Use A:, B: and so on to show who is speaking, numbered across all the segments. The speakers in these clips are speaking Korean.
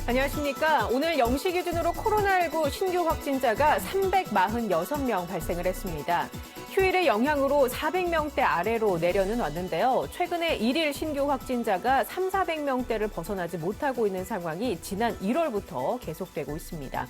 A: 안녕하십니까. 오늘 0시 기준으로 코로나19 신규 확진자가 346명 발생을 했습니다. 휴일의 영향으로 400명대 아래로 내려는 왔는데요. 최근에 1일 신규 확진자가 400명대를 벗어나지 못하고 있는 상황이 지난 1월부터 계속되고 있습니다.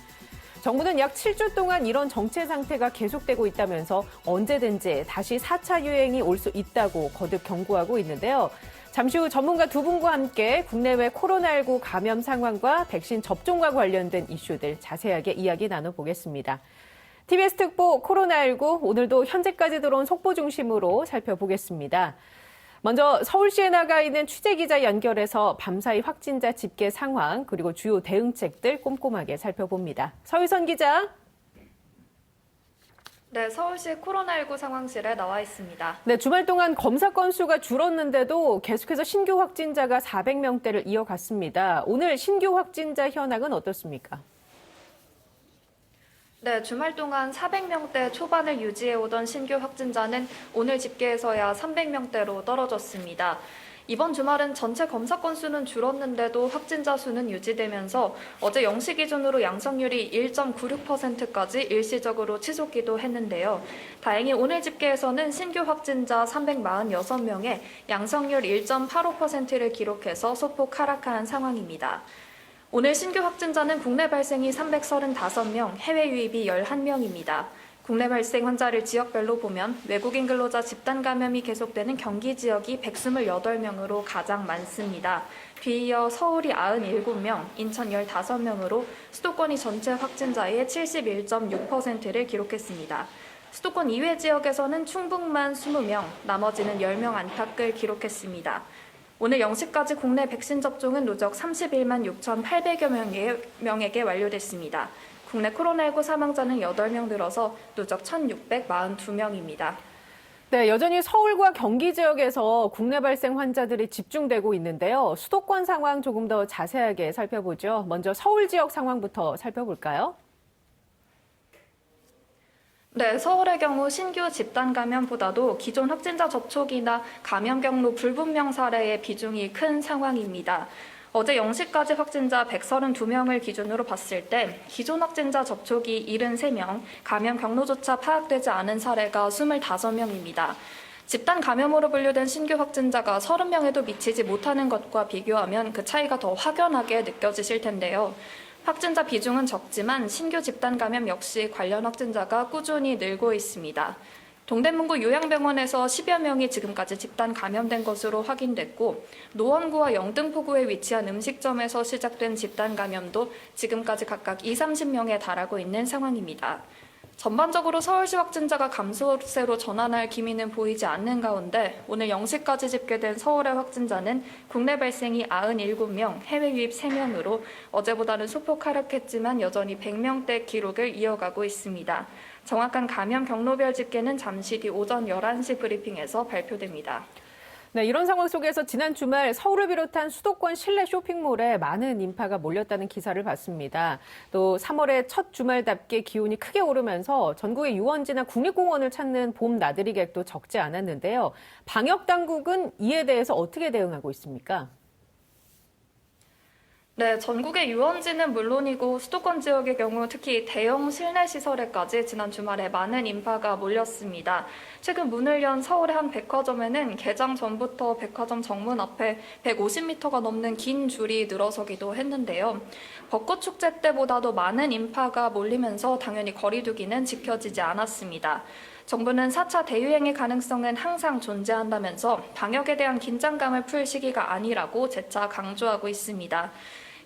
A: 정부는 약 7주 동안 이런 정체 상태가 계속되고 있다면서 언제든지 다시 4차 유행이 올 수 있다고 거듭 경고하고 있는데요. 잠시 후 전문가 두 분과 함께 국내외 코로나19 감염 상황과 백신 접종과 관련된 이슈들 자세하게 이야기 나눠보겠습니다. TBS 특보 코로나19 오늘도 현재까지 들어온 속보 중심으로 살펴보겠습니다. 먼저 서울시에 나가 있는 취재기자 연결해서 밤사이 확진자 집계 상황 그리고 주요 대응책들 꼼꼼하게 살펴봅니다. 서유선 기자.
B: 네, 서울시 코로나19 상황실에 나와 있습니다.
A: 네, 주말 동안 검사 건수가 줄었는데도 계속해서 신규 확진자가 400명대를 이어갔습니다. 오늘 신규 확진자 현황은 어떻습니까?
B: 네, 주말 동안 400명대 초반을 유지해오던 신규 확진자는 오늘 집계에서야 300명대로 떨어졌습니다. 이번 주말은 전체 검사 건수는 줄었는데도 확진자 수는 유지되면서 어제 0시 기준으로 양성률이 1.96%까지 일시적으로 치솟기도 했는데요. 다행히 오늘 집계에서는 신규 확진자 346명에 양성률 1.85%를 기록해서 소폭 하락한 상황입니다. 오늘 신규 확진자는 국내 발생이 335명, 해외 유입이 11명입니다. 국내 발생 환자를 지역별로 보면 외국인 근로자 집단 감염이 계속되는 경기 지역이 128명으로 가장 많습니다. 뒤이어 서울이 97명, 인천 15명으로 수도권이 전체 확진자의 71.6%를 기록했습니다. 수도권 이외 지역에서는 충북만 20명, 나머지는 10명 안팎을 기록했습니다. 오늘 0시까지 국내 백신 접종은 누적 31만 6,800여 명에게 완료됐습니다. 국내 코로나19 사망자는 8명 늘어서 누적 1,642명입니다.
A: 네, 여전히 서울과 경기 지역에서 국내 발생 환자들이 집중되고 있는데요. 수도권 상황 조금 더 자세하게 살펴보죠. 먼저 서울 지역 상황부터 살펴볼까요?
B: 네, 서울의 경우 신규 집단 감염보다도 기존 확진자 접촉이나 감염 경로 불분명 사례의 비중이 큰 상황입니다. 어제 0시까지 확진자 132명을 기준으로 봤을 때 기존 확진자 접촉이 73명, 감염 경로조차 파악되지 않은 사례가 25명입니다. 집단 감염으로 분류된 신규 확진자가 30명에도 미치지 못하는 것과 비교하면 그 차이가 더 확연하게 느껴지실 텐데요. 확진자 비중은 적지만 신규 집단 감염 역시 관련 확진자가 꾸준히 늘고 있습니다. 동대문구 요양병원에서 10여 명이 지금까지 집단 감염된 것으로 확인됐고 노원구와 영등포구에 위치한 음식점에서 시작된 집단 감염도 지금까지 각각 30명에 달하고 있는 상황입니다. 전반적으로 서울시 확진자가 감소세로 전환할 기미는 보이지 않는 가운데 오늘 0시까지 집계된 서울의 확진자는 국내 발생이 97명, 해외 유입 3명으로 어제보다는 소폭 하락했지만 여전히 100명대 기록을 이어가고 있습니다. 정확한 감염 경로별 집계는 잠시 뒤 오전 11시 브리핑에서 발표됩니다.
A: 네, 이런 상황 속에서 지난 주말 서울을 비롯한 수도권 실내 쇼핑몰에 많은 인파가 몰렸다는 기사를 봤습니다. 또 3월의 첫 주말답게 기온이 크게 오르면서 전국의 유원지나 국립공원을 찾는 봄 나들이객도 적지 않았는데요. 방역당국은 이에 대해서 어떻게 대응하고 있습니까?
B: 네, 전국의 유원지는 물론이고 수도권 지역의 경우 특히 대형 실내 시설에까지 지난 주말에 많은 인파가 몰렸습니다. 최근 문을 연 서울의 한 백화점에는 개장 전부터 백화점 정문 앞에 150m가 넘는 긴 줄이 늘어서기도 했는데요. 벚꽃 축제 때보다도 많은 인파가 몰리면서 당연히 거리 두기는 지켜지지 않았습니다. 정부는 4차 대유행의 가능성은 항상 존재한다면서 방역에 대한 긴장감을 풀 시기가 아니라고 재차 강조하고 있습니다.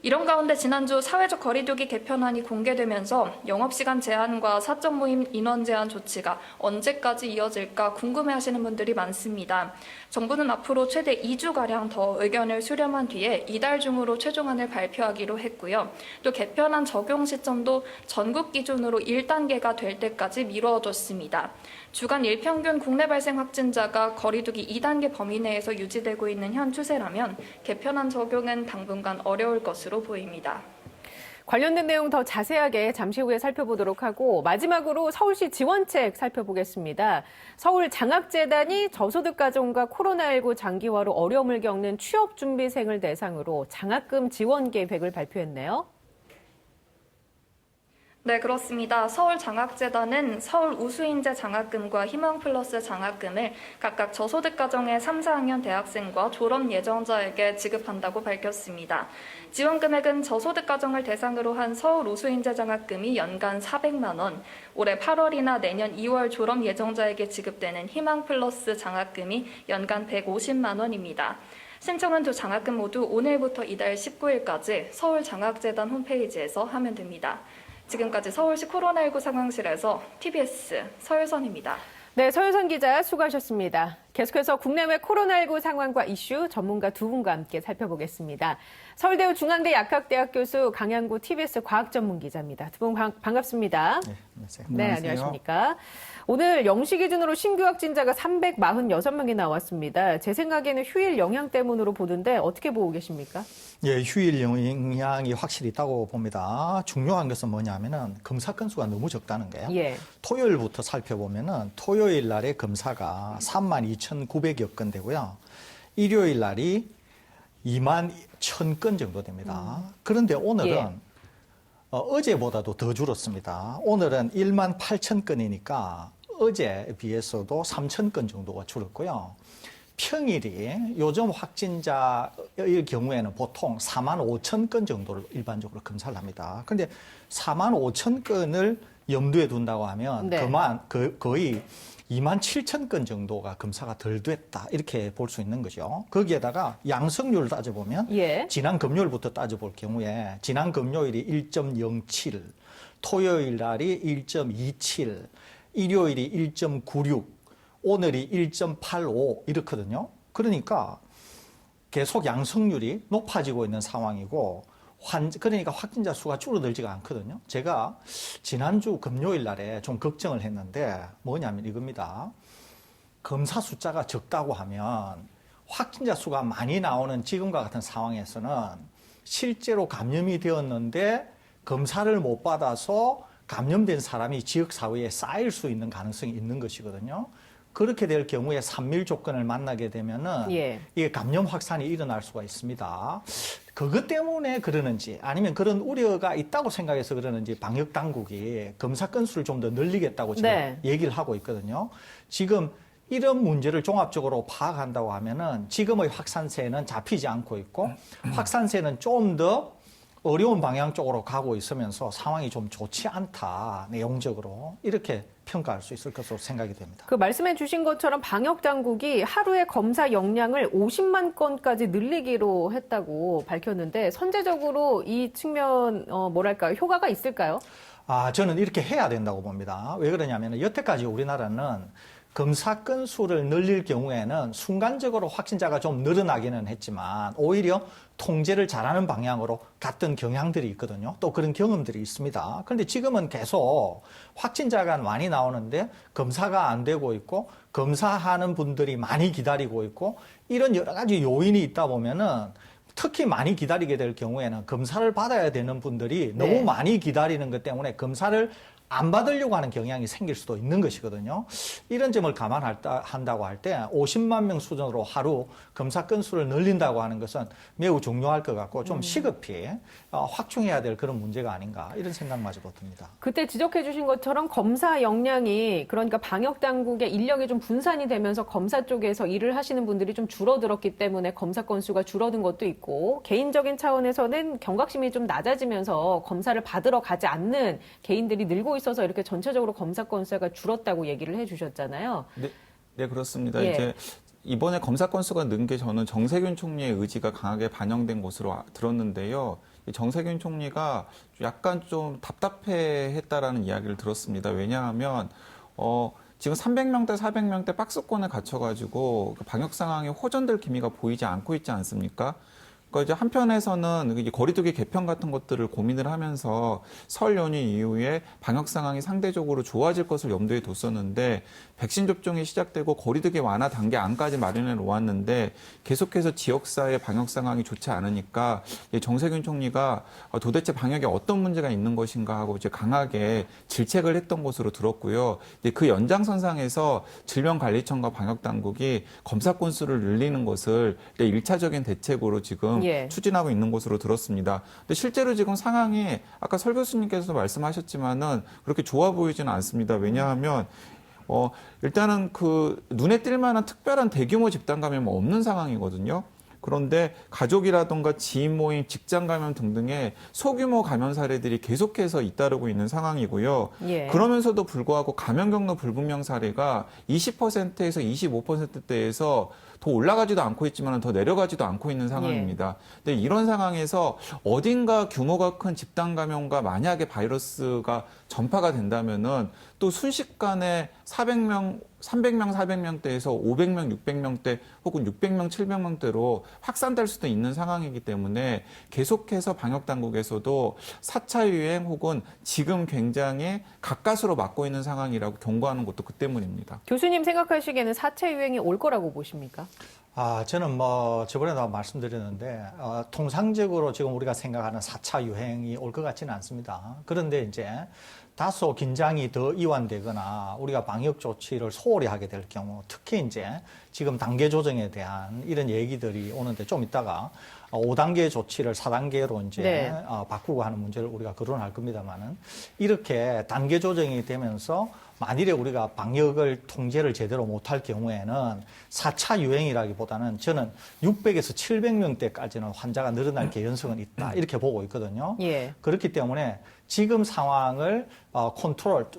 B: 이런 가운데 지난주 사회적 거리두기 개편안이 공개되면서 영업시간 제한과 사적 모임 인원 제한 조치가 언제까지 이어질까 궁금해하시는 분들이 많습니다. 정부는 앞으로 최대 2주가량 더 의견을 수렴한 뒤에 이달 중으로 최종안을 발표하기로 했고요. 또 개편안 적용 시점도 전국 기준으로 1단계가 될 때까지 미뤄뒀습니다. 주간 일평균 국내 발생 확진자가 거리두기 2단계 범위 내에서 유지되고 있는 현 추세라면 개편안 적용은 당분간 어려울 것으로 보입니다.
A: 관련된 내용 더 자세하게 잠시 후에 살펴보도록 하고 마지막으로 서울시 지원책 살펴보겠습니다. 서울장학재단이 저소득가정과 코로나19 장기화로 어려움을 겪는 취업준비생을 대상으로 장학금 지원 계획을 발표했네요.
B: 네, 그렇습니다. 서울장학재단은 서울 우수인재 장학금과 희망플러스 장학금을 각각 저소득 가정의 3, 4학년 대학생과 졸업 예정자에게 지급한다고 밝혔습니다. 지원 금액은 저소득 가정을 대상으로 한 서울 우수인재 장학금이 연간 400만 원, 올해 8월이나 내년 2월 졸업 예정자에게 지급되는 희망플러스 장학금이 연간 150만 원입니다. 신청은 두 장학금 모두 오늘부터 이달 19일까지 서울장학재단 홈페이지에서 하면 됩니다. 지금까지 서울시 코로나19 상황실에서 TBS 서유선입니다.
A: 네, 서유선 기자 수고하셨습니다. 계속해서 국내외 코로나19 상황과 이슈 전문가 두 분과 함께 살펴보겠습니다. 서울대우 중앙대 약학대학 교수 강양구 TBS 과학전문기자입니다. 두 분 반갑습니다.
C: 네, 안녕하세요.
A: 네, 안녕하십니까. 오늘 0시 기준으로 신규 확진자가 346명이 나왔습니다. 제 생각에는 휴일 영향 때문으로 보는데 어떻게 보고 계십니까?
C: 예, 휴일 영향이 확실히 있다고 봅니다. 중요한 것은 뭐냐면은 검사 건수가 너무 적다는 거예요.
A: 예.
C: 토요일부터 살펴보면은 토요일 날에 검사가 32,900여 건 되고요. 일요일 날이 21,000건 정도 됩니다. 그런데 오늘은
A: 예.
C: 어제보다도 더 줄었습니다. 오늘은 18,000건이니까 어제에 비해서도 3,000건 정도가 줄었고요. 평일이 요즘 확진자의 경우에는 보통 45,000건 정도를 일반적으로 검사를 합니다. 그런데 45,000건을 염두에 둔다고 하면
A: 네.
C: 거의 27,000건 정도가 검사가 덜 됐다 이렇게 볼 수 있는 거죠. 거기에다가 양성률을 따져보면
A: 예.
C: 지난 금요일부터 따져볼 경우에 지난 금요일이 1.07, 토요일 날이 1.27, 일요일이 1.96, 오늘이 1.85 이렇거든요. 그러니까 계속 양성률이 높아지고 있는 상황이고 그러니까 확진자 수가 줄어들지가 않거든요. 제가 지난주 금요일 날에 좀 걱정을 했는데 뭐냐면 이겁니다. 검사 숫자가 적다고 하면 확진자 수가 많이 나오는 지금과 같은 상황에서는 실제로 감염이 되었는데 검사를 못 받아서 감염된 사람이 지역사회에 쌓일 수 있는 가능성이 있는 것이거든요. 그렇게 될 경우에 산밀 조건을 만나게 되면은
A: 예.
C: 이게 감염 확산이 일어날 수가 있습니다. 그것 때문에 그러는지 아니면 그런 우려가 있다고 생각해서 그러는지 방역 당국이 검사 건수를 좀 더 늘리겠다고 지금
A: 네.
C: 얘기를 하고 있거든요. 지금 이런 문제를 종합적으로 파악한다고 하면은 지금의 확산세는 잡히지 않고 있고 확산세는 좀 더 어려운 방향 쪽으로 가고 있으면서 상황이 좀 좋지 않다, 내용적으로 이렇게 평가할 수 있을 것으로 생각이 됩니다.
A: 그 말씀해 주신 것처럼 방역 당국이 하루에 검사 역량을 50만 건까지 늘리기로 했다고 밝혔는데 선제적으로 이 측면 뭐랄까요? 효과가 있을까요?
C: 저는 이렇게 해야 된다고 봅니다. 왜 그러냐면 여태까지 우리나라는 검사 건수를 늘릴 경우에는 순간적으로 확진자가 좀 늘어나기는 했지만 오히려 통제를 잘하는 방향으로 갔던 경향들이 있거든요. 또 그런 경험들이 있습니다. 그런데 지금은 계속 확진자가 많이 나오는데 검사가 안 되고 있고 검사하는 분들이 많이 기다리고 있고 이런 여러 가지 요인이 있다 보면은 특히 많이 기다리게 될 경우에는 검사를 받아야 되는 분들이
A: 네.
C: 너무 많이 기다리는 것 때문에 검사를 안 받으려고 하는 경향이 생길 수도 있는 것이거든요. 이런 점을 감안한다고 할 때 50만 명 수준으로 하루 검사 건수를 늘린다고 하는 것은 매우 중요할 것 같고 좀 시급히 확충해야 될 그런 문제가 아닌가 이런 생각마저도 듭니다.
A: 그때 지적해 주신 것처럼 검사 역량이 그러니까 방역 당국의 인력이 좀 분산이 되면서 검사 쪽에서 일을 하시는 분들이 좀 줄어들었기 때문에 검사 건수가 줄어든 것도 있고 개인적인 차원에서는 경각심이 좀 낮아지면서 검사를 받으러 가지 않는 개인들이 늘고 있어서 이렇게 전체적으로 검사 건수가 줄었다고 얘기를 해 주셨잖아요.
D: 네, 그렇습니다.
A: 예.
D: 이제 이번에 검사 건수가 는 게 저는 정세균 총리의 의지가 강하게 반영된 것으로 들었는데요. 정세균 총리가 약간 좀 답답해했다라는 이야기를 들었습니다. 왜냐하면 지금 300명대, 400명대 박스권에 갇혀가지고 방역 상황에 호전될 기미가 보이지 않고 있지 않습니까? 그러니까 이제 한편에서는 이제 거리두기 개편 같은 것들을 고민을 하면서 설 연휴 이후에 방역 상황이 상대적으로 좋아질 것을 염두에 뒀었는데 백신 접종이 시작되고 거리두기 완화 단계 안까지 마련해 놓았는데 계속해서 지역사회 방역 상황이 좋지 않으니까 정세균 총리가 도대체 방역에 어떤 문제가 있는 것인가 하고 이제 강하게 질책을 했던 것으로 들었고요. 그 연장선상에서 질병관리청과 방역당국이 검사 건수를 늘리는 것을 1차적인 대책으로 지금
A: 예.
D: 추진하고 있는 것으로 들었습니다. 근데 실제로 지금 상황이 아까 설 교수님께서도 말씀하셨지만은 그렇게 좋아 보이지는 않습니다. 왜냐하면 일단은 그 눈에 띌 만한 특별한 대규모 집단 감염은 없는 상황이거든요. 그런데 가족이라든가 지인 모임, 직장 감염 등등의 소규모 감염 사례들이 계속해서 잇따르고 있는 상황이고요.
A: 예.
D: 그러면서도 불구하고 감염 경로 불분명 사례가 20%에서 25%대에서 더 올라가지도 않고 있지만 더 내려가지도 않고 있는 상황입니다. 근데 이런 상황에서 어딘가 규모가 큰 집단 감염과 만약에 바이러스가 전파가 된다면은 또 순식간에 300명, 400명대에서 500명, 600명대 혹은 600명, 700명대로 확산될 수도 있는 상황이기 때문에 계속해서 방역당국에서도 4차 유행 혹은 지금 굉장히 가까스로 맞고 있는 상황이라고 경고하는 것도 그 때문입니다.
A: 교수님 생각하시기에는 4차 유행이 올 거라고 보십니까?
C: 저는 저번에도 말씀드렸는데, 통상적으로 지금 우리가 생각하는 4차 유행이 올 것 같지는 않습니다. 그런데 이제 다소 긴장이 더 이완되거나 우리가 방역 조치를 소홀히 하게 될 경우, 특히 이제 지금 단계 조정에 대한 이런 얘기들이 오는데 좀 이따가 5단계 조치를 4단계로 이제
A: 네.
C: 바꾸고 하는 문제를 우리가 거론할 겁니다만은 이렇게 단계 조정이 되면서 만일에 우리가 방역을 통제를 제대로 못할 경우에는 4차 유행이라기보다는 저는 600에서 700명대까지는 환자가 늘어날 개연성은 있다 이렇게 보고 있거든요.
A: 예.
C: 그렇기 때문에 지금 상황을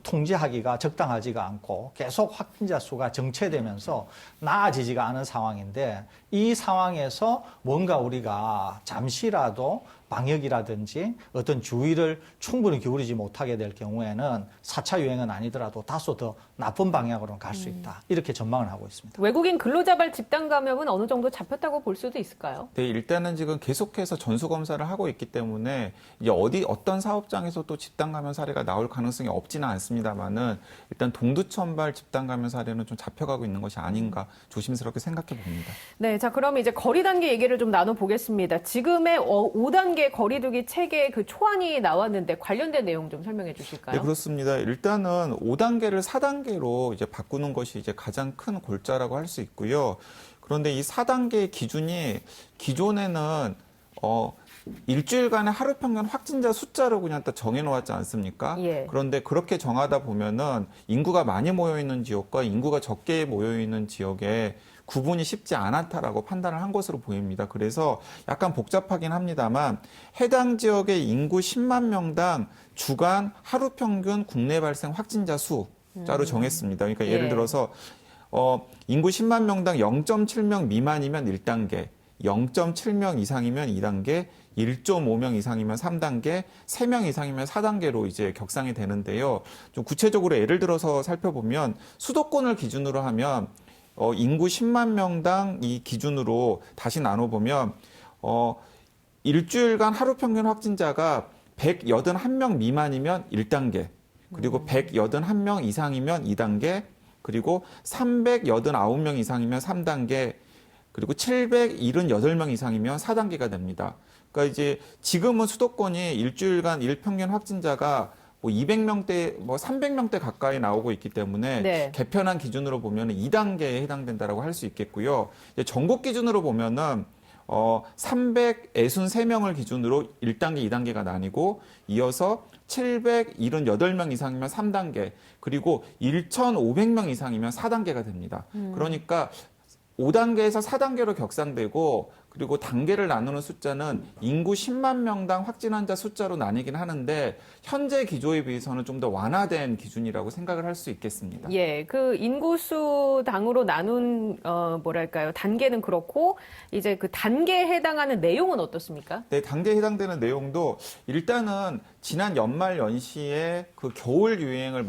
C: 통제하기가 적당하지가 않고 계속 확진자 수가 정체되면서 나아지지가 않은 상황인데 이 상황에서 뭔가 우리가 잠시라도 방역이라든지 어떤 주의를 충분히 기울이지 못하게 될 경우에는 4차 유행은 아니더라도 다소 더 나쁜 방향으로 갈 수 있다. 이렇게 전망을 하고 있습니다.
A: 외국인 근로자발 집단 감염은 어느 정도 잡혔다고 볼 수도 있을까요?
D: 네, 일단은 지금 계속해서 전수검사를 하고 있기 때문에 이제 어떤 사업장에서 또 집단 감염 사례가 나올 가능성이 없지는 않습니다만은 일단 동두천발 집단 감염 사례는 좀 잡혀가고 있는 것이 아닌가 조심스럽게 생각해 봅니다.
A: 네, 자 그럼 이제 거리 단계 얘기를 좀 나눠보겠습니다. 지금의 5단계 거리두기 체계 그 초안이 나왔는데 관련된 내용 좀 설명해 주실까요?
D: 네, 그렇습니다. 일단은 5단계를 4단계로 이제 바꾸는 것이 이제 가장 큰 골자라고 할 수 있고요. 그런데 이 4단계의 기준이 기존에는 일주일간의 하루 평균 확진자 숫자로 그냥 딱 정해놓았지 않습니까?
A: 예.
D: 그런데 그렇게 정하다 보면은 인구가 많이 모여 있는 지역과 인구가 적게 모여 있는 지역에 구분이 쉽지 않았다라고 판단을 한 것으로 보입니다. 그래서 약간 복잡하긴 합니다만 해당 지역의 인구 10만 명당 주간 하루 평균 국내 발생 확진자 숫자로 정했습니다. 그러니까 예를 들어서 인구 10만 명당 0.7명 미만이면 1단계, 0.7명 이상이면 2단계, 1.5명 이상이면 3단계, 3명 이상이면 4단계로 이제 격상이 되는데요. 좀 구체적으로 예를 들어서 살펴보면 수도권을 기준으로 하면 인구 10만 명당 이 기준으로 다시 나눠보면 일주일간 하루 평균 확진자가 181명 미만이면 1단계, 그리고 181명 이상이면 2단계, 그리고 389명 이상이면 3단계, 그리고 778명 이상이면 4단계가 됩니다. 그러니까 이제 지금은 수도권이 일주일간 일평균 확진자가 200명대, 300명대 가까이 나오고 있기 때문에
A: 네.
D: 개편한 기준으로 보면 2단계에 해당된다라고 할 수 있겠고요. 이제 전국 기준으로 보면은 363명을 기준으로 1단계, 2단계가 나뉘고 이어서 778명 이상이면 3단계, 그리고 1,500명 이상이면 4단계가 됩니다. 그러니까 5단계에서 4단계로 격상되고 그리고 단계를 나누는 숫자는 인구 10만 명당 확진 환자 숫자로 나뉘긴 하는데 현재 기조에 비해서는 좀 더 완화된 기준이라고 생각을 할 수 있겠습니다.
A: 예, 그 인구수 당으로 나눈 단계는 그렇고 이제 그 단계에 해당하는 내용은 어떻습니까?
D: 네, 단계에 해당되는 내용도 일단은 지난 연말 연시에 그 겨울 유행을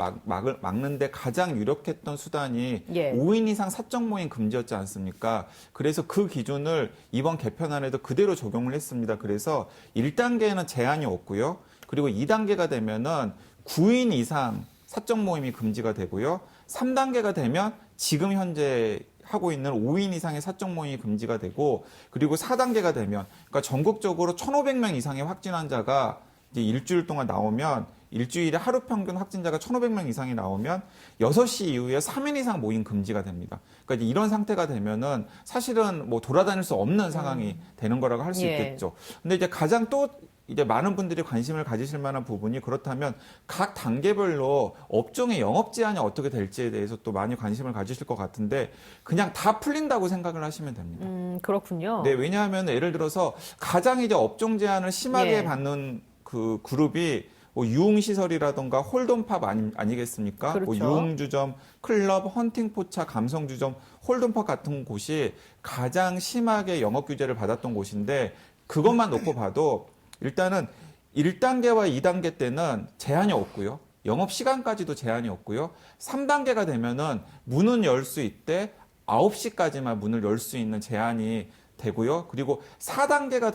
D: 막는데 가장 유력했던 수단이
A: 예.
D: 5인 이상 사적 모임 금지였지 않습니까? 그래서 그 기준을 이번 이번 개편안에도 그대로 적용을 했습니다. 그래서 1단계는 제한이 없고요. 그리고 2단계가 되면은 9인 이상 사적 모임이 금지가 되고요. 3단계가 되면 지금 현재 하고 있는 5인 이상의 사적 모임이 금지가 되고, 그리고 4단계가 되면, 그러니까 전국적으로 1,500명 이상의 확진 환자가 이제 일주일 동안 나오면, 일주일에 하루 평균 확진자가 1,500명 이상이 나오면 6시 이후에 3인 이상 모임 금지가 됩니다. 그러니까 이제 이런 상태가 되면은 사실은 뭐 돌아다닐 수 없는 상황이 되는 거라고 할 수
A: 예.
D: 있겠죠. 근데 이제 가장 또 이제 많은 분들이 관심을 가지실 만한 부분이, 그렇다면 각 단계별로 업종의 영업 제한이 어떻게 될지에 대해서 또 많이 관심을 가지실 것 같은데, 그냥 다 풀린다고 생각을 하시면 됩니다.
A: 그렇군요.
D: 네, 왜냐하면 예를 들어서 가장 이제 업종 제한을 심하게
A: 예.
D: 받는 그 그룹이 뭐 유흥시설이라던가 홀덤팝 아니겠습니까?
A: 그렇죠.
D: 뭐 유흥주점, 클럽, 헌팅포차, 감성주점, 홀덤팝 같은 곳이 가장 심하게 영업 규제를 받았던 곳인데, 그것만 놓고 봐도 일단은 1단계와 2단계 때는 제한이 없고요. 영업 시간까지도 제한이 없고요. 3단계가 되면은 문은 열 수 있대 9시까지만 문을 열 수 있는 제한이 되고요. 그리고 4단계가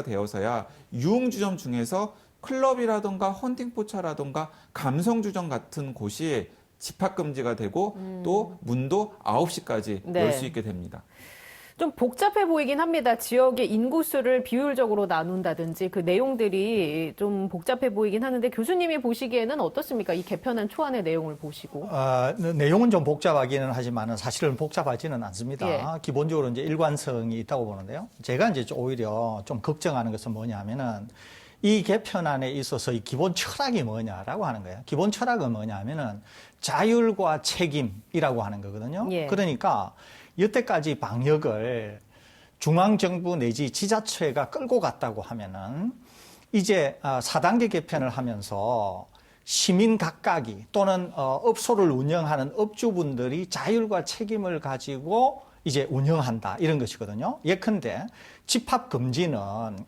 D: 되어서야 유흥주점 중에서 클럽이라든가 헌팅포차라든가 감성주점 같은 곳이 집합금지가 되고 또 문도 9시까지
A: 네.
D: 열 수 있게 됩니다.
A: 좀 복잡해 보이긴 합니다. 지역의 인구수를 비율적으로 나눈다든지 그 내용들이 좀 복잡해 보이긴 하는데, 교수님이 보시기에는 어떻습니까? 이 개편안 초안의 내용을 보시고.
C: 내용은 좀 복잡하기는 하지만 사실은 복잡하지는 않습니다.
A: 예.
C: 기본적으로 이제 일관성이 있다고 보는데요. 제가 이제 오히려 좀 걱정하는 것은 뭐냐면은, 이 개편안에 있어서 이 기본 철학이 뭐냐라고 하는 거예요. 기본 철학은 뭐냐면은 자율과 책임이라고 하는 거거든요.
A: 예.
C: 그러니까 여태까지 방역을 중앙정부 내지 지자체가 끌고 갔다고 하면은, 이제 4단계 개편을 하면서 시민 각각이 또는 업소를 운영하는 업주분들이 자율과 책임을 가지고 이제 운영한다, 이런 것이거든요. 예컨대 집합 금지는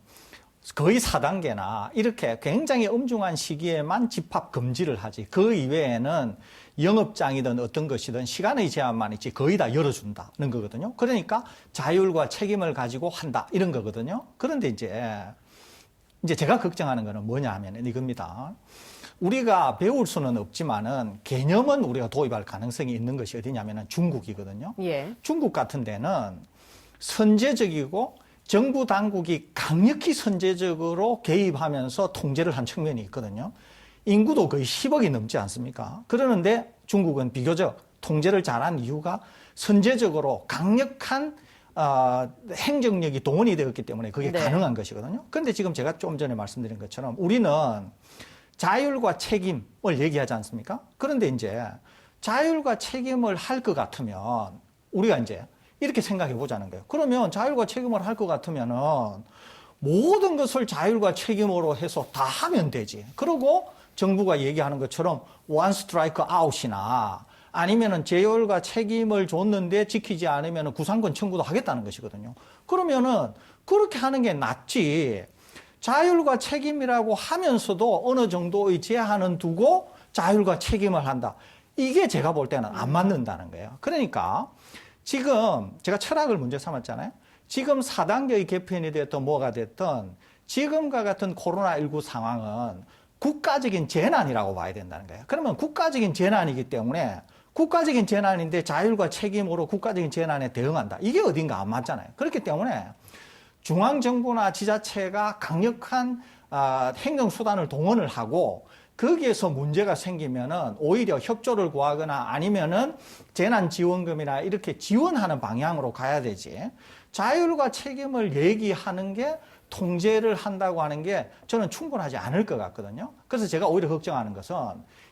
C: 거의 4단계나 이렇게 굉장히 엄중한 시기에만 집합 금지를 하지, 그 이외에는 영업장이든 어떤 것이든 시간의 제한만 있지 거의 다 열어준다는 거거든요. 그러니까 자율과 책임을 가지고 한다, 이런 거거든요. 그런데 이제 제가 걱정하는 거는 뭐냐 하면 이겁니다. 우리가 배울 수는 없지만은 개념은 우리가 도입할 가능성이 있는 것이 어디냐면은 중국이거든요.
A: 예.
C: 중국 같은 데는 선제적이고 정부 당국이 강력히 선제적으로 개입하면서 통제를 한 측면이 있거든요. 인구도 거의 10억이 넘지 않습니까? 그러는데 중국은 비교적 통제를 잘한 이유가 선제적으로 강력한 행정력이 동원이 되었기 때문에 그게
A: 네.
C: 가능한 것이거든요. 그런데 지금 제가 좀 전에 말씀드린 것처럼 우리는 자율과 책임을 얘기하지 않습니까? 그런데 이제 자율과 책임을 할 것 같으면 우리가 이제 이렇게 생각해 보자는 거예요. 그러면 자율과 책임을 할 것 같으면은 모든 것을 자율과 책임으로 해서 다 하면 되지. 그리고 정부가 얘기하는 것처럼 원 스트라이크 아웃이나 아니면은 제열과 책임을 줬는데 지키지 않으면 구상권 청구도 하겠다는 것이거든요. 그러면은 그렇게 하는 게 낫지. 자율과 책임이라고 하면서도 어느 정도의 제한은 두고 자율과 책임을 한다. 이게 제가 볼 때는 안 맞는다는 거예요. 그러니까 지금 제가 철학을 문제 삼았잖아요. 지금 4단계의 개편이 됐든 뭐가 됐든 지금과 같은 코로나19 상황은 국가적인 재난이라고 봐야 된다는 거예요. 그러면 국가적인 재난이기 때문에 국가적인 재난인데 자율과 책임으로 국가적인 재난에 대응한다. 이게 어딘가 안 맞잖아요. 그렇기 때문에 중앙정부나 지자체가 강력한 행정수단을 동원을 하고 거기에서 문제가 생기면은 오히려 협조를 구하거나 아니면은 재난지원금이나 이렇게 지원하는 방향으로 가야 되지. 자율과 책임을 얘기하는 게 통제를 한다고 하는 게 저는 충분하지 않을 것 같거든요. 그래서 제가 오히려 걱정하는 것은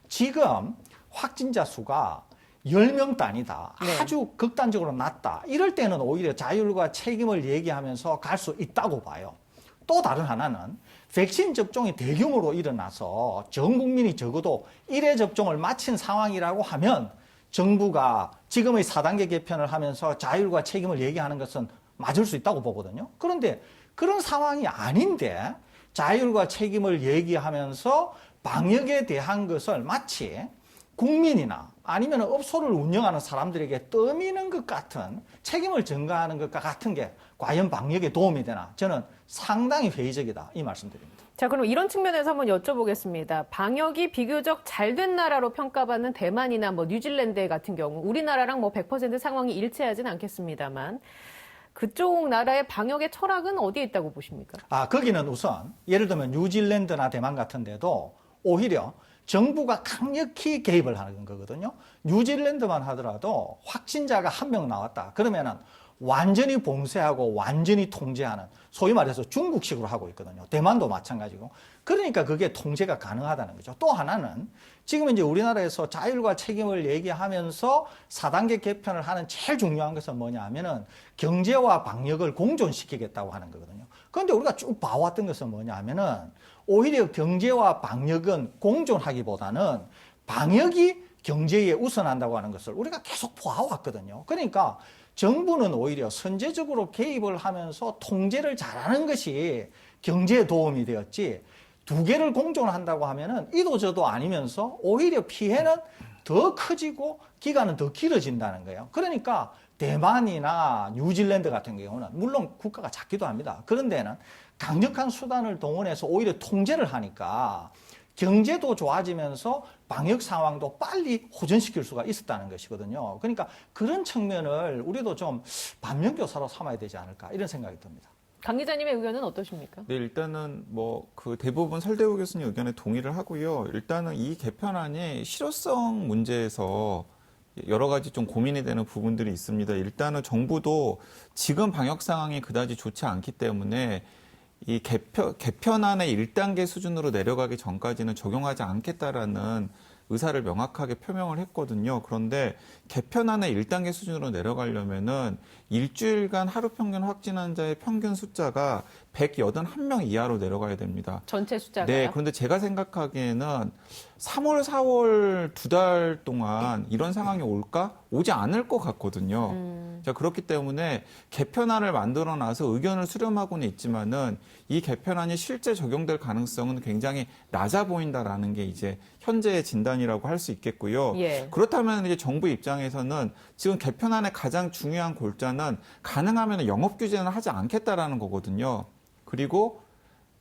C: 지금 확진자 수가 10명 단위다.
A: 네.
C: 아주 극단적으로 낮다. 이럴 때는 오히려 자율과 책임을 얘기하면서 갈 수 있다고 봐요. 또 다른 하나는 백신 접종이 대규모로 일어나서 전 국민이 적어도 1회 접종을 마친 상황이라고 하면 정부가 지금의 4단계 개편을 하면서 자율과 책임을 얘기하는 것은 맞을 수 있다고 보거든요. 그런데 그런 상황이 아닌데 자율과 책임을 얘기하면서 방역에 대한 것을 마치 국민이나 아니면 업소를 운영하는 사람들에게 떠미는 것 같은 책임을 전가하는 것과 같은 게 과연 방역에 도움이 되나 저는 상당히 회의적이다 이 말씀드립니다.
A: 자, 그럼 이런 측면에서 한번 여쭤보겠습니다. 방역이 비교적 잘 된 나라로 평가받는 대만이나 뭐 뉴질랜드 같은 경우 우리나라랑 뭐 100% 상황이 일치하지는 않겠습니다만 그쪽 나라의 방역의 철학은 어디에 있다고 보십니까?
C: 거기는 우선 예를 들면 뉴질랜드나 대만 같은 데도 오히려 정부가 강력히 개입을 하는 거거든요. 뉴질랜드만 하더라도 확진자가 한 명 나왔다. 그러면은 완전히 봉쇄하고 완전히 통제하는 소위 말해서 중국식으로 하고 있거든요. 대만도 마찬가지고. 그러니까 그게 통제가 가능하다는 거죠. 또 하나는 지금 이제 우리나라에서 자율과 책임을 얘기하면서 4단계 개편을 하는 제일 중요한 것은 뭐냐 하면은 경제와 방역을 공존시키겠다고 하는 거거든요. 그런데 우리가 쭉 봐왔던 것은 뭐냐 하면은 오히려 경제와 방역은 공존하기보다는 방역이 경제에 우선한다고 하는 것을 우리가 계속 보아왔거든요. 그러니까 정부는 오히려 선제적으로 개입을 하면서 통제를 잘하는 것이 경제에 도움이 되었지 두 개를 공존한다고 하면은 이도저도 아니면서 오히려 피해는 더 커지고 기간은 더 길어진다는 거예요. 그러니까 대만이나 뉴질랜드 같은 경우는 물론 국가가 작기도 합니다. 그런 데는 강력한 수단을 동원해서 오히려 통제를 하니까 경제도 좋아지면서 방역 상황도 빨리 호전시킬 수가 있었다는 것이거든요. 그러니까 그런 측면을 우리도 좀 반면교사로 삼아야 되지 않을까 이런 생각이 듭니다.
A: 강 기자님의 의견은 어떠십니까?
D: 네, 일단은 뭐 그 대부분 설대우 교수님 의견에 동의를 하고요. 일단은 이 개편안이 실효성 문제에서 여러 가지 좀 고민이 되는 부분들이 있습니다. 일단은 정부도 지금 방역 상황이 그다지 좋지 않기 때문에 이 개편안의 1단계 수준으로 내려가기 전까지는 적용하지 않겠다라는 의사를 명확하게 표명을 했거든요. 그런데 개편안의 1단계 수준으로 내려가려면은 일주일간 하루 평균 확진 환자의 평균 숫자가 181명 이하로 내려가야 됩니다.
A: 전체 숫자가요?
D: 네, 그런데 제가 생각하기에는 3월, 4월 2달 동안 이런 상황이 올까? 오지 않을 것 같거든요. 자, 그렇기 때문에 개편안을 만들어 놔서 의견을 수렴하고는 있지만은 이 개편안이 실제 적용될 가능성은 굉장히 낮아 보인다라는 게 이제 현재의 진단이라고 할 수 있겠고요.
A: 예.
D: 그렇다면 이제 정부 입장에서는 지금 개편안의 가장 중요한 골자는 가능하면 영업 규제는 하지 않겠다라는 거거든요. 그리고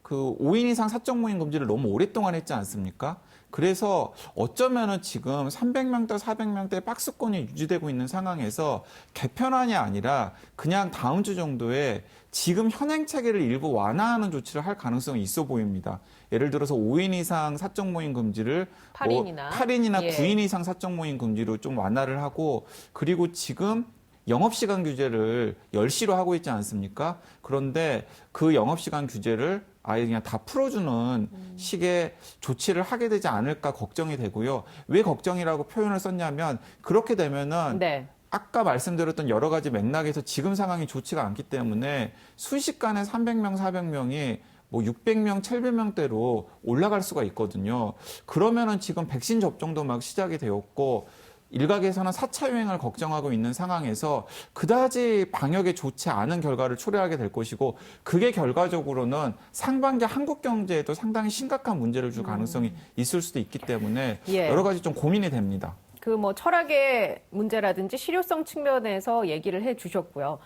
D: 그 5인 이상 사적 모임 금지를 너무 오랫동안 했지 않습니까? 그래서 어쩌면은 지금 300명대, 400명대 박스권이 유지되고 있는 상황에서 개편안이 아니라 그냥 다음 주 정도에 지금 현행 체계를 일부 완화하는 조치를 할 가능성이 있어 보입니다. 예를 들어서 5인 이상 사적 모임 금지를
A: 8인이나,
D: 8인이나
A: 예.
D: 9인 이상 사적 모임 금지로 좀 완화를 하고 그리고 지금 영업시간 규제를 10시로 하고 있지 않습니까? 그런데 그 영업시간 규제를 아예 그냥 다 풀어주는 식의 조치를 하게 되지 않을까 걱정이 되고요. 왜 걱정이라고 표현을 썼냐면 그렇게 되면은
A: 네.
D: 아까 말씀드렸던 여러 가지 맥락에서 지금 상황이 좋지가 않기 때문에 순식간에 300명, 400명이 뭐 600명, 700명대로 올라갈 수가 있거든요. 그러면은 지금 백신 접종도 막 시작이 되었고 일각에서는 4차 유행을 걱정하고 있는 상황에서 그다지 방역에 좋지 않은 결과를 초래하게 될 것이고 그게 결과적으로는 상반기 한국 경제에도 상당히 심각한 문제를 줄 가능성이 있을 수도 있기 때문에
A: 예.
D: 여러 가지 좀 고민이 됩니다.
A: 그 뭐 철학의 문제라든지 실효성 측면에서 얘기를 해 주셨고요.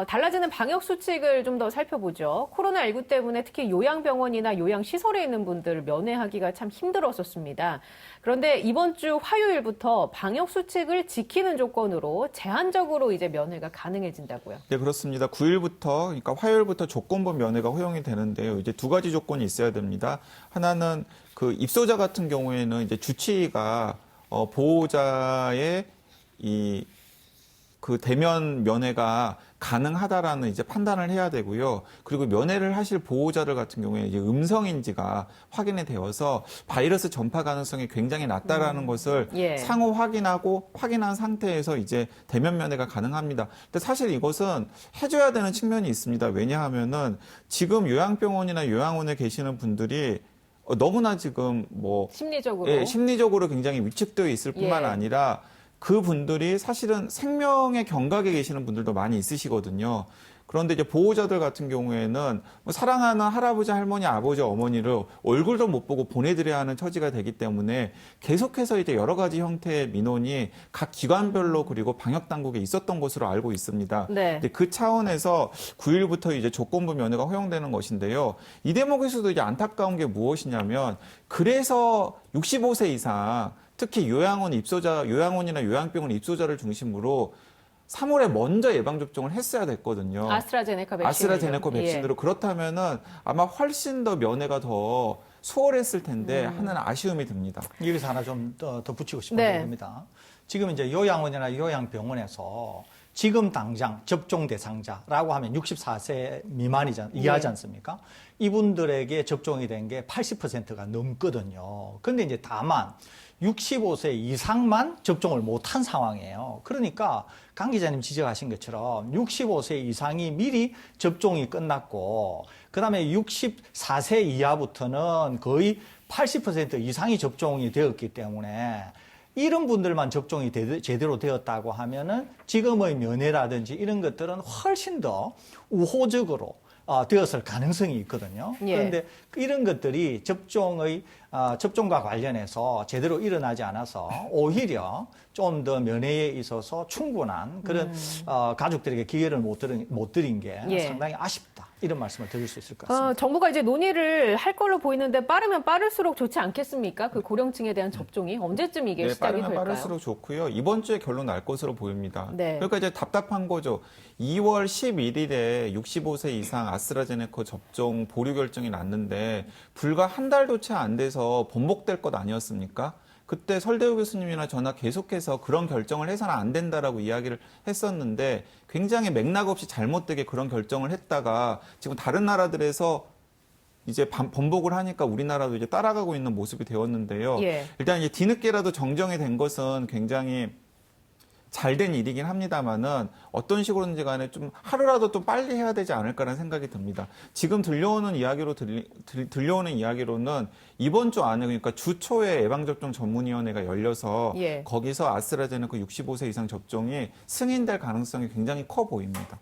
A: 달라지는 방역 수칙을 좀 더 살펴보죠. 코로나19 때문에 특히 요양병원이나 요양시설에 있는 분들을 면회하기가 참 힘들었었습니다. 그런데 이번 주 화요일부터 방역 수칙을 지키는 조건으로 제한적으로 이제 면회가 가능해진다고요.
D: 네, 그렇습니다. 9일부터, 그러니까 화요일부터 조건부 면회가 허용이 되는데요. 이제 두 가지 조건이 있어야 됩니다. 하나는 그 입소자 같은 경우에는 이제 주치의가 보호자의 그 대면 면회가 가능하다라는 이제 판단을 해야 되고요. 그리고 면회를 하실 보호자들 같은 경우에 이제 음성인지가 확인이 되어서 바이러스 전파 가능성이 굉장히 낮다라는 것을
A: 예.
D: 상호 확인한 상태에서 이제 대면 면회가 가능합니다. 근데 사실 이것은 해줘야 되는 측면이 있습니다. 왜냐하면은 지금 요양병원이나 요양원에 계시는 분들이 너무나 지금 뭐
A: 심리적으로.
D: 예, 심리적으로 굉장히 위축되어 있을 뿐만
A: 예.
D: 아니라 그 분들이 사실은 생명의 경각에 계시는 분들도 많이 있으시거든요. 그런데 이제 보호자들 같은 경우에는 뭐 사랑하는 할아버지, 할머니, 아버지, 어머니를 얼굴도 못 보고 보내드려야 하는 처지가 되기 때문에 계속해서 이제 여러 가지 형태의 민원이 각 기관별로 그리고 방역 당국에 있었던 것으로 알고 있습니다.
A: 네.
D: 근데 그 차원에서 9일부터 이제 조건부 면회가 허용되는 것인데요. 이 대목에서도 이제 안타까운 게 무엇이냐면 그래서 65세 이상 특히 요양원이나 요양병원 입소자를 중심으로 3월에 먼저 예방접종을 했어야 됐거든요.
A: 아스트라제네카 백신.
D: 아스트라제네카 백신으로. 그렇다면은 아마 훨씬 더 면회가 더 수월했을 텐데 하는 아쉬움이 듭니다.
C: 여기서 하나 좀 더 붙이고 싶은
A: 네.
C: 겁니다. 지금 이제 요양원이나 요양병원에서 지금 당장 접종 대상자라고 하면 64세 이하지 않습니까? 이분들에게 접종이 된 게 80%가 넘거든요. 근데 이제 다만 65세 이상만 접종을 못한 상황이에요. 그러니까 강 기자님 지적하신 것처럼 65세 이상이 미리 접종이 끝났고 그다음에 64세 이하부터는 거의 80% 이상이 접종이 되었기 때문에 이런 분들만 접종이 제대로 되었다고 하면은 지금의 면회라든지 이런 것들은 훨씬 더 우호적으로 되었을 가능성이 있거든요.
A: 예.
C: 그런데 이런 것들이 접종과 관련해서 제대로 일어나지 않아서 오히려 좀 더 면회에 있어서 충분한 그런 가족들에게 기회를 못 드린 게
A: 예.
C: 상당히 아쉽다. 이런 말씀을 드릴 수 있을 것 같습니다.
A: 정부가 이제 논의를 할 걸로 보이는데 빠르면 빠를수록 좋지 않겠습니까? 그 고령층에 대한 접종이 언제쯤 이게 시작이
D: 빠르면
A: 될까요?
D: 빠를수록 좋고요. 이번 주에 결론 날 것으로 보입니다.
A: 네.
D: 그러니까 이제 답답한 거죠. 2월 11일에 65세 이상 아스트라제네카 접종 보류 결정이 났는데 불과 한 달도 채 안 돼서 번복될 것 아니었습니까? 그때 설대우 교수님이나 저나 계속해서 그런 결정을 해서는 안 된다라고 이야기를 했었는데 굉장히 맥락 없이 잘못되게 그런 결정을 했다가 지금 다른 나라들에서 이제 번복을 하니까 우리나라도 이제 따라가고 있는 모습이 되었는데요.
A: 예.
D: 일단 이제 뒤늦게라도 정정이 된 것은 굉장히 잘된 일이긴 합니다만은 어떤 식으로든지 간에 좀 하루라도 좀 빨리 해야 되지 않을까라는 생각이 듭니다. 지금 들려오는 이야기로는 이번 주 안에 그러니까 주 초에 예방접종 전문위원회가 열려서
A: 예.
D: 거기서 아스트라제네카 65세 이상 접종이 승인될 가능성이 굉장히 커 보입니다.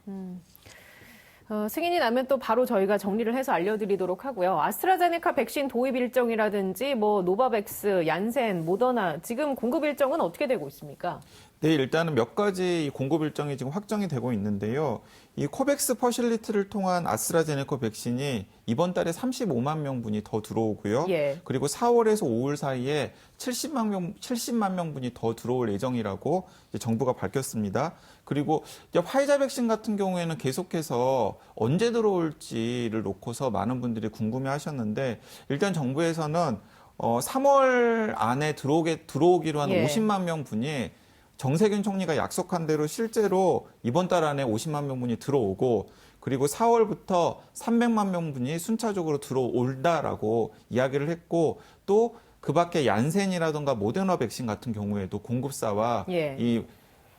A: 승인이 나면 또 바로 저희가 정리를 해서 알려드리도록 하고요. 아스트라제네카 백신 도입 일정이라든지 뭐 노바백스, 얀센, 모더나 지금 공급 일정은 어떻게 되고 있습니까?
D: 네, 일단은 몇 가지 공급 일정이 지금 확정이 되고 있는데요. 이 코백스 퍼실리티를 통한 아스트라제네카 백신이 이번 달에 35만 명분이 더 들어오고요.
A: 예.
D: 그리고 4월에서 5월 사이에 70만 명분이 더 들어올 예정이라고 이제 정부가 밝혔습니다. 그리고 이제 화이자 백신 같은 경우에는 계속해서 언제 들어올지를 놓고서 많은 분들이 궁금해하셨는데 일단 정부에서는 3월 안에 들어오기로 한
A: 예.
D: 50만 명분이 정세균 총리가 약속한 대로 실제로 이번 달 안에 50만 명분이 들어오고 그리고 4월부터 300만 명분이 순차적으로 들어올다라고 이야기를 했고 또 그 밖에 얀센이라든가 모더나 백신 같은 경우에도 공급사와
A: 예.
D: 이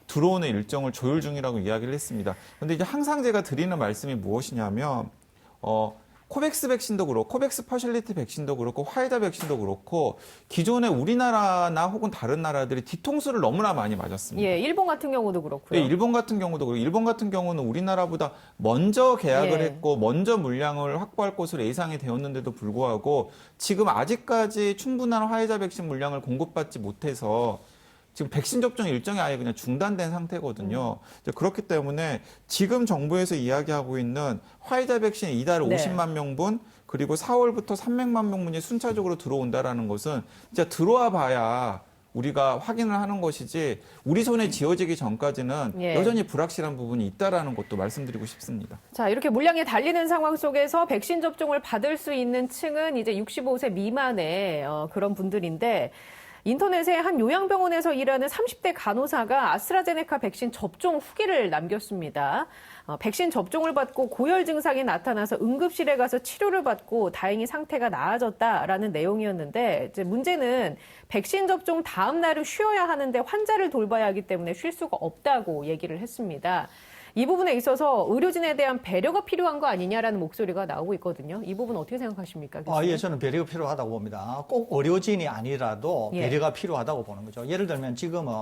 D: 들어오는 일정을 조율 중이라고 이야기를 했습니다. 그런데 이제 항상 제가 드리는 말씀이 무엇이냐면 코백스 백신도 그렇고 코백스 퍼실리티 백신도 그렇고 화이자 백신도 그렇고 기존에 우리나라나 혹은 다른 나라들이 뒤통수를 너무나 많이 맞았습니다.
A: 예, 일본 같은 경우도 그렇고요.
D: 네, 일본 같은 경우도 그렇고 일본 같은 경우는 우리나라보다 먼저 계약을
A: 예.
D: 했고 먼저 물량을 확보할 것으로 예상이 되었는데도 불구하고 지금 아직까지 충분한 화이자 백신 물량을 공급받지 못해서 지금 백신 접종 일정이 아예 그냥 중단된 상태거든요. 이제 그렇기 때문에 지금 정부에서 이야기하고 있는 화이자 백신 이달에
A: 네.
D: 50만 명분 그리고 4월부터 300만 명분이 순차적으로 들어온다라는 것은 진짜 들어와 봐야 우리가 확인을 하는 것이지 우리 손에 쥐어지기 전까지는
A: 예.
D: 여전히 불확실한 부분이 있다라는 것도 말씀드리고 싶습니다.
A: 자, 이렇게 물량이 달리는 상황 속에서 백신 접종을 받을 수 있는 층은 이제 65세 미만의 그런 분들인데 인터넷에 한 요양병원에서 일하는 30대 간호사가 아스트라제네카 백신 접종 후기를 남겼습니다. 백신 접종을 받고 고열 증상이 나타나서 응급실에 가서 치료를 받고 다행히 상태가 나아졌다라는 내용이었는데 이제 문제는 백신 접종 다음 날은 쉬어야 하는데 환자를 돌봐야 하기 때문에 쉴 수가 없다고 얘기를 했습니다. 이 부분에 있어서 의료진에 대한 배려가 필요한 거 아니냐라는 목소리가 나오고 있거든요. 이 부분 어떻게 생각하십니까? 교수님?
C: 예, 저는 배려가 필요하다고 봅니다. 꼭 의료진이 아니라도
A: 예.
C: 배려가 필요하다고 보는 거죠. 예를 들면 지금은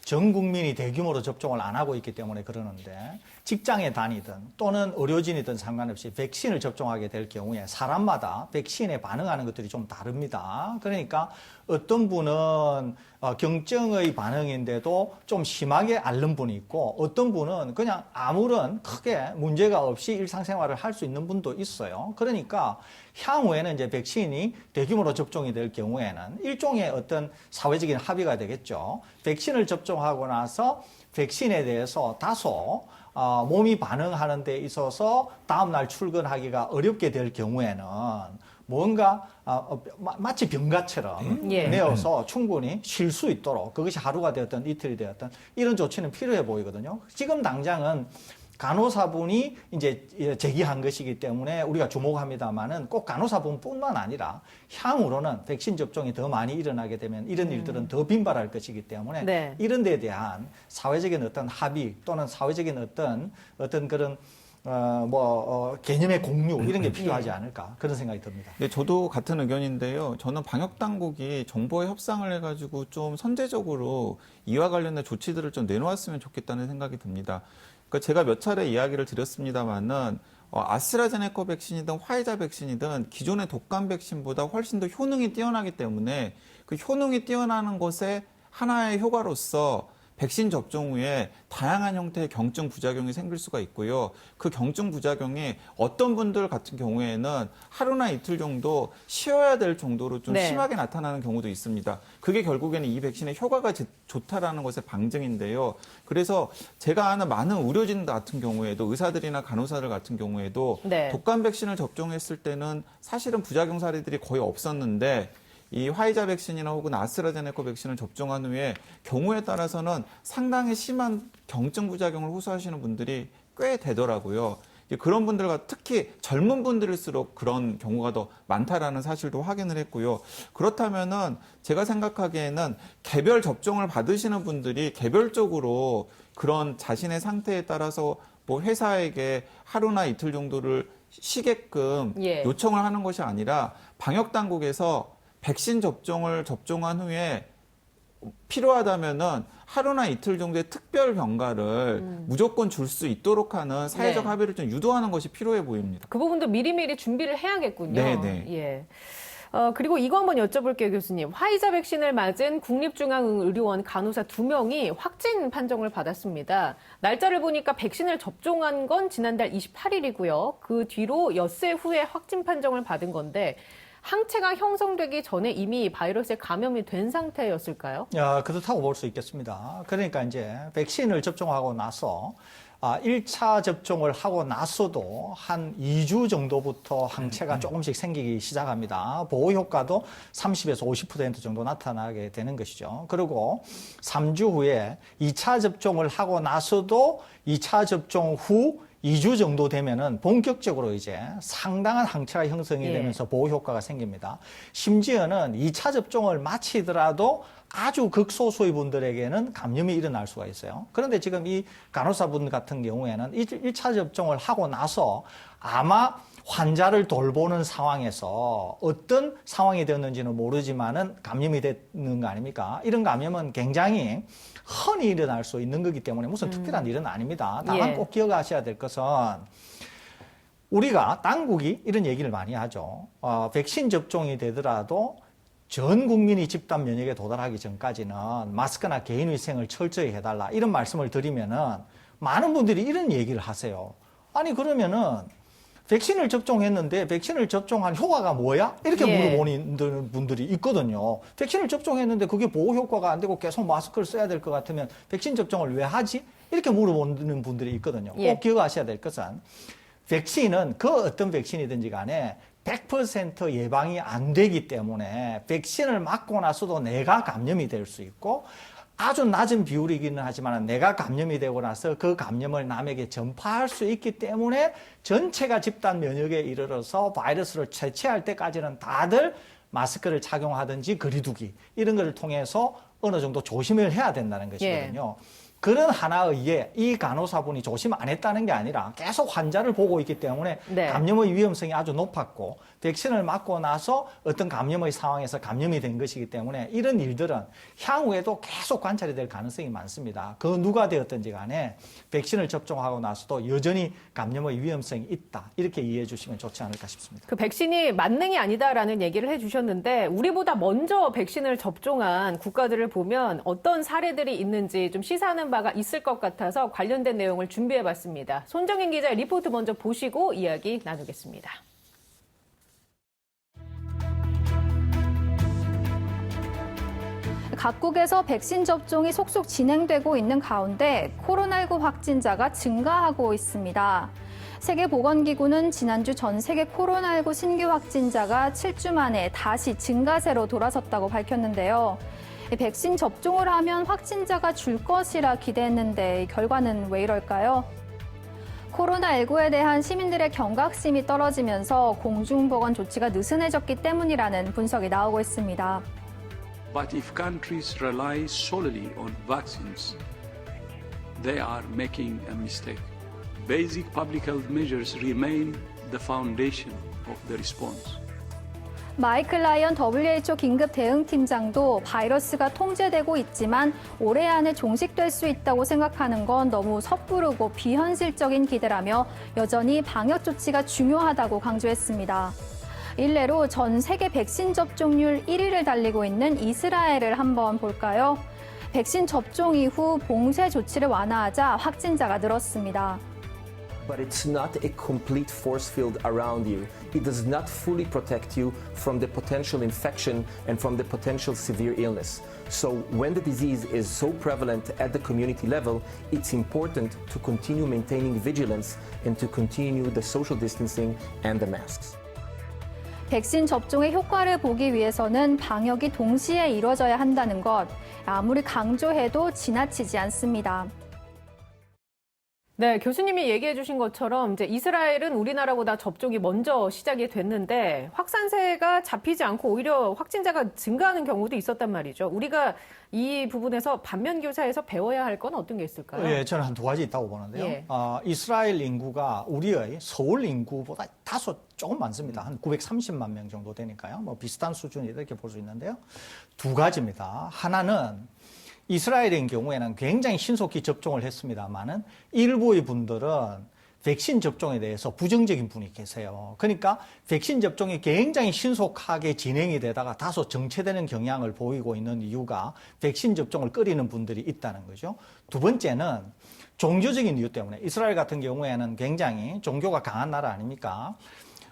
C: 전 국민이 대규모로 접종을 안 하고 있기 때문에 그러는데 직장에 다니든 또는 의료진이든 상관없이 백신을 접종하게 될 경우에 사람마다 백신에 반응하는 것들이 좀 다릅니다. 그러니까 어떤 분은 경증의 반응인데도 좀 심하게 앓는 분이 있고 어떤 분은 그냥 아무런 크게 문제가 없이 일상생활을 할 수 있는 분도 있어요. 그러니까 향후에는 이제 백신이 대규모로 접종이 될 경우에는 일종의 어떤 사회적인 합의가 되겠죠. 백신을 접종하고 나서 백신에 대해서 다소 몸이 반응하는 데 있어서 다음날 출근하기가 어렵게 될 경우에는 뭔가 마치 병가처럼
A: 예.
C: 내어서 충분히 쉴 수 있도록 그것이 하루가 되었든 이틀이 되었든 이런 조치는 필요해 보이거든요. 지금 당장은 간호사분이 이제 제기한 것이기 때문에 우리가 주목합니다만은 꼭 간호사분뿐만 아니라 향후로는 백신 접종이 더 많이 일어나게 되면 이런 일들은 더 빈발할 것이기 때문에
A: 네.
C: 이런 데에 대한 사회적인 어떤 합의 또는 사회적인 어떤 그런 개념의 공유 이런 게 필요하지 않을까 그런 생각이 듭니다.
D: 네, 저도 같은 의견인데요. 저는 방역 당국이 정부와 협상을 해가지고 좀 선제적으로 이와 관련된 조치들을 좀 내놓았으면 좋겠다는 생각이 듭니다. 그러니까 제가 몇 차례 이야기를 드렸습니다만은 아스트라제네카 백신이든 화이자 백신이든 기존의 독감 백신보다 훨씬 더 효능이 뛰어나기 때문에 그 효능이 뛰어나는 것에 하나의 효과로서 백신 접종 후에 다양한 형태의 경증 부작용이 생길 수가 있고요. 그 경증 부작용이 어떤 분들 같은 경우에는 하루나 이틀 정도 쉬어야 될 정도로 좀
A: 네.
D: 심하게 나타나는 경우도 있습니다. 그게 결국에는 이 백신의 효과가 좋다라는 것의 방증인데요. 그래서 제가 아는 많은 의료진 같은 경우에도 의사들이나 간호사들 같은 경우에도
A: 네.
D: 독감 백신을 접종했을 때는 사실은 부작용 사례들이 거의 없었는데 이 화이자 백신이나 혹은 아스트라제네카 백신을 접종한 후에 경우에 따라서는 상당히 심한 경증 부작용을 호소하시는 분들이 꽤 되더라고요. 그런 분들과 특히 젊은 분들일수록 그런 경우가 더 많다라는 사실도 확인을 했고요. 그렇다면은 제가 생각하기에는 개별 접종을 받으시는 분들이 개별적으로 그런 자신의 상태에 따라서 뭐 회사에게 하루나 이틀 정도를 쉬게끔
A: 예.
D: 요청을 하는 것이 아니라 방역 당국에서 백신 접종을 접종한 후에 필요하다면은 하루나 이틀 정도의 특별 병가를 무조건 줄 수 있도록 하는 사회적
A: 네.
D: 합의를 좀 유도하는 것이 필요해 보입니다.
A: 그 부분도 미리미리 준비를 해야겠군요.
D: 네네.
A: 예. 그리고 이거 한번 여쭤볼게요, 교수님. 화이자 백신을 맞은 국립중앙의료원 간호사 2명이 확진 판정을 받았습니다. 날짜를 보니까 백신을 접종한 건 지난달 28일이고요. 그 뒤로 엿새 후에 확진 판정을 받은 건데 항체가 형성되기 전에 이미 바이러스에 감염이 된 상태였을까요?
C: 그렇다고 볼 수 있겠습니다. 그러니까 이제 백신을 접종하고 나서 1차 접종을 하고 나서도 한 2주 정도부터 항체가 조금씩 생기기 시작합니다. 보호 효과도 30에서 50% 정도 나타나게 되는 것이죠. 그리고 3주 후에 2차 접종을 하고 나서도 2차 접종 후 2주 정도 되면은 본격적으로 이제 상당한 항체가 형성이 되면서 보호 효과가 생깁니다. 심지어는 2차 접종을 마치더라도 아주 극소수의 분들에게는 감염이 일어날 수가 있어요. 그런데 지금 이 간호사분 같은 경우에는 1차 접종을 하고 나서 아마 환자를 돌보는 상황에서 어떤 상황이 되었는지는 모르지만은 감염이 되는 거 아닙니까? 이런 감염은 굉장히 흔히 일어날 수 있는 거기 때문에 무슨 특별한 일은 아닙니다. 다만
A: 예.
C: 꼭 기억하셔야 될 것은 우리가 당국이 이런 얘기를 많이 하죠. 백신 접종이 되더라도 전 국민이 집단 면역에 도달하기 전까지는 마스크나 개인위생을 철저히 해달라 이런 말씀을 드리면은 많은 분들이 이런 얘기를 하세요. 아니 그러면은 백신을 접종했는데 백신을 접종한 효과가 뭐야? 이렇게
A: 예.
C: 물어보는 분들이 있거든요. 백신을 접종했는데 그게 보호 효과가 안 되고 계속 마스크를 써야 될 것 같으면 백신 접종을 왜 하지? 이렇게 물어보는 분들이 있거든요. 꼭
A: 예.
C: 기억하셔야 될 것은 백신은 그 어떤 백신이든지 간에 100% 예방이 안 되기 때문에 백신을 맞고 나서도 내가 감염이 될 수 있고 아주 낮은 비율이기는 하지만 내가 감염이 되고 나서 그 감염을 남에게 전파할 수 있기 때문에 전체가 집단 면역에 이르러서 바이러스를 채취할 때까지는 다들 마스크를 착용하든지 거리두기 이런 것을 통해서 어느 정도 조심을 해야 된다는 것이거든요. 그런 하나에 의해 이 간호사분이 조심 안 했다는 게 아니라 계속 환자를 보고 있기 때문에
A: 네.
C: 감염의 위험성이 아주 높았고 백신을 맞고 나서 어떤 감염의 상황에서 감염이 된 것이기 때문에 이런 일들은 향후에도 계속 관찰이 될 가능성이 많습니다. 그 누가 되었든지 간에 백신을 접종하고 나서도 여전히 감염의 위험성이 있다. 이렇게 이해해 주시면 좋지 않을까 싶습니다.
A: 그 백신이 만능이 아니다라는 얘기를 해주셨는데 우리보다 먼저 백신을 접종한 국가들을 보면 어떤 사례들이 있는지 좀 시사하는 바가 있을 것 같아서 관련된 내용을 준비해봤습니다. 손정인 기자의 리포트 먼저 보시고 이야기 나누겠습니다.
E: 각국에서 백신 접종이 속속 진행되고 있는 가운데 코로나19 확진자가 증가하고 있습니다. 세계보건기구는 지난주 전 세계 코로나19 신규 확진자가 7주 만에 다시 증가세로 돌아섰다고 밝혔는데요. 백신 접종을 하면 확진자가 줄 것이라 기대했는데 결과는 왜 이럴까요? 코로나19에 대한 시민들의 경각심이 떨어지면서 공중보건 조치가 느슨해졌기 때문이라는 분석이 나오고 있습니다.
F: But if countries rely solely on vaccines, they are making a mistake. Basic public health measures remain the foundation of the response.
E: 마이클 라이언 WHO 긴급 대응팀장도 바이러스가 통제되고 있지만 올해 안에 종식될 수 있다고 생각하는 건 너무 섣부르고 비현실적인 기대라며 여전히 방역 조치가 중요하다고 강조했습니다. 일례로 전 세계 백신 접종률 1위를 달리고 있는 이스라엘을 한번 볼까요? 백신 접종 이후 봉쇄 조치를 완화하자 확진자가 늘었습니다.
G: But it's not a complete force field around you. It does not fully protect you from the potential infection and from the potential severe illness. So when the disease is so prevalent at the community level, it's important to continue maintaining vigilance and to continue the social distancing and the masks.
E: 백신 접종의 효과를 보기 위해서는 방역이 동시에 이루어져야 한다는 것, 아무리 강조해도 지나치지 않습니다.
A: 네, 교수님이 얘기해 주신 것처럼 이제 이스라엘은 우리나라보다 접종이 먼저 시작이 됐는데 확산세가 잡히지 않고 오히려 확진자가 증가하는 경우도 있었단 말이죠. 우리가 이 부분에서 반면교사에서 배워야 할 건 어떤 게 있을까요?
C: 예, 저는 한 두 가지 있다고 보는데요.
A: 예.
C: 이스라엘 인구가 우리의 서울 인구보다 다소 조금 많습니다. 한 930만 명 정도 되니까요. 뭐 비슷한 수준이 이렇게 볼 수 있는데요. 두 가지입니다. 하나는 이스라엘인 경우에는 굉장히 신속히 접종을 했습니다만은 일부의 분들은 백신 접종에 대해서 부정적인 분이 계세요. 그러니까 백신 접종이 굉장히 신속하게 진행이 되다가 다소 정체되는 경향을 보이고 있는 이유가 백신 접종을 꺼리는 분들이 있다는 거죠. 두 번째는 종교적인 이유 때문에 이스라엘 같은 경우에는 굉장히 종교가 강한 나라 아닙니까?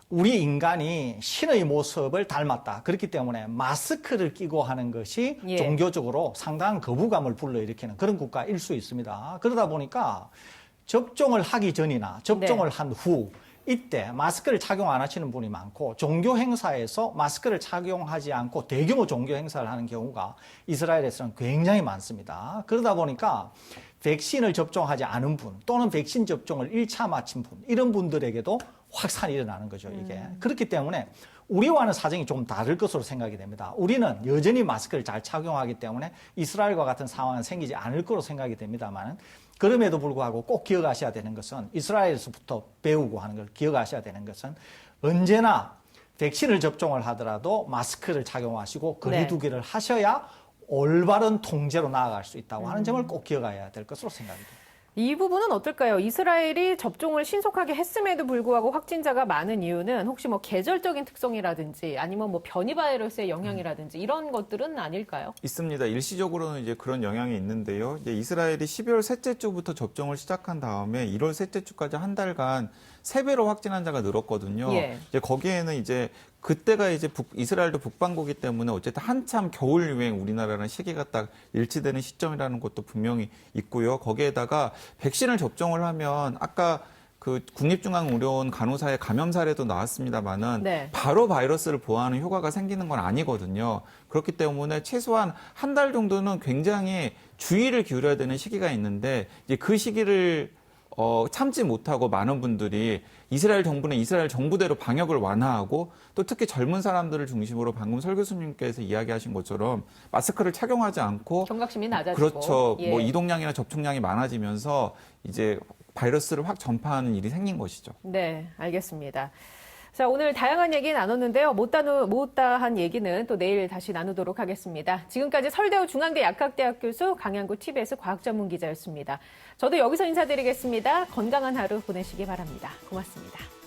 C: 우리 인간이 신의 모습을 닮았다. 그렇기 때문에 마스크를 끼고 하는 것이
A: 예.
C: 종교적으로 상당한 거부감을 불러일으키는 그런 국가일 수 있습니다. 그러다 보니까 접종을 하기 전이나 접종을
A: 네.
C: 한 후 이때 마스크를 착용 안 하시는 분이 많고 종교 행사에서 마스크를 착용하지 않고 대규모 종교 행사를 하는 경우가 이스라엘에서는 굉장히 많습니다. 그러다 보니까 백신을 접종하지 않은 분 또는 백신 접종을 1차 마친 분 이런 분들에게도 확산이 일어나는 거죠, 이게. 그렇기 때문에 우리와는 사정이 좀 다를 것으로 생각이 됩니다. 우리는 여전히 마스크를 잘 착용하기 때문에 이스라엘과 같은 상황은 생기지 않을 거로 생각이 됩니다만 그럼에도 불구하고 꼭 기억하셔야 되는 것은 이스라엘에서부터 배우고 하는 걸 기억하셔야 되는 것은 언제나 백신을 접종을 하더라도 마스크를 착용하시고 거리두기를 하셔야 올바른 통제로 나아갈 수 있다고 하는 점을 꼭 기억해야 될 것으로 생각이 됩니다.
A: 이 부분은 어떨까요? 이스라엘이 접종을 신속하게 했음에도 불구하고 확진자가 많은 이유는 혹시 뭐 계절적인 특성이라든지 아니면 뭐 변이 바이러스의 영향이라든지 이런 것들은 아닐까요?
D: 있습니다. 일시적으로는 이제 그런 영향이 있는데요. 이제 이스라엘이 12월 셋째 주부터 접종을 시작한 다음에 1월 셋째 주까지 한 달간 3배로 확진 환자가 늘었거든요.
A: 예.
D: 이제 거기에는 이제 그때가 이제 이스라엘도 북반구기 때문에 어쨌든 한참 겨울 유행 우리나라랑 시기가 딱 일치되는 시점이라는 것도 분명히 있고요. 거기에다가 백신을 접종을 하면 아까 그 국립중앙의료원 간호사의 감염 사례도 나왔습니다만은
A: 네.
D: 바로 바이러스를 보호하는 효과가 생기는 건 아니거든요. 그렇기 때문에 최소한 한 달 정도는 굉장히 주의를 기울여야 되는 시기가 있는데 이제 그 시기를 참지 못하고 많은 분들이 이스라엘 정부는 이스라엘 정부대로 방역을 완화하고 또 특히 젊은 사람들을 중심으로 방금 설 교수님께서 이야기하신 것처럼 마스크를 착용하지 않고
A: 경각심이 낮아지고.
D: 그렇죠.
A: 예.
D: 뭐 이동량이나 접촉량이 많아지면서 이제 바이러스를 확 전파하는 일이 생긴 것이죠.
A: 네, 알겠습니다. 자, 오늘 다양한 얘기 나눴는데요. 못다한 얘기는 또 내일 다시 나누도록 하겠습니다. 지금까지 설대우 중앙대 약학대학 교수, 강양구 TBS 과학전문기자였습니다. 저도 여기서 인사드리겠습니다. 건강한 하루 보내시기 바랍니다. 고맙습니다.